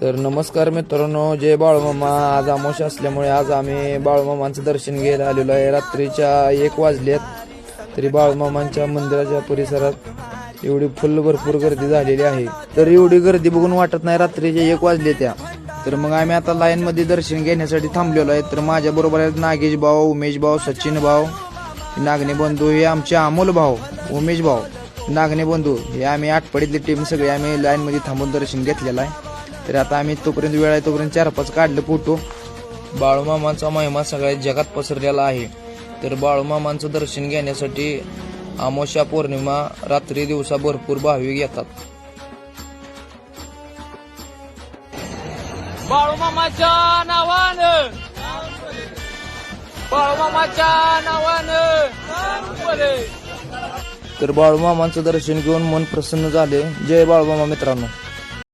तर नमस्कार मित्रांनो, जय बाळूमामा. आज अमावस्या असल्यामुळे आज आम्ही बाळूमामांचं दर्शन घ्यायला आलेलो आहे. रात्रीच्या 1 वाजलेत तरी बाळूमामांच्या मंदिराच्या परिसरात एवढी भरपूर गर्दी झालेली आहे. तर एवढी गर्दी बघून वाटत नाही रात्रीच्या 1 वाजले त्या. तर मग आम्ही आता लाईन मध्ये दर्शन घेण्यासाठी थांबलेलो आहे. तर माझ्या बरोबर आहेत नागेश भाऊ, उमेश भाऊ, सचिन भाऊ, नागणे बंधू, हे आमचे अमोल भाऊ, उमेश भाऊ, नागणे बंधू, हे आम्ही आटपाडीतली टीम सगळे आम्ही लाईन मध्ये थांबून दर्शन घेतलेलं आहे. तर आता आम्ही तोपर्यंत वेळ आहे तोपर्यंत 4-5 काढले फोटो. बाळूमामांचा महिमा सगळ्या जगात पसरलेला आहे. तर बाळूमामांचं दर्शन घेण्यासाठी अमावस्या पौर्णिमा रात्री दिवसा भरपूर भाविक येतात. बाळूमामाच्या नावानं, बाळूमामाच्या नावानं. तर बाळूमामांचं दर्शन घेऊन मन प्रसन्न झाले. जय बाळूमामा मित्रांनो.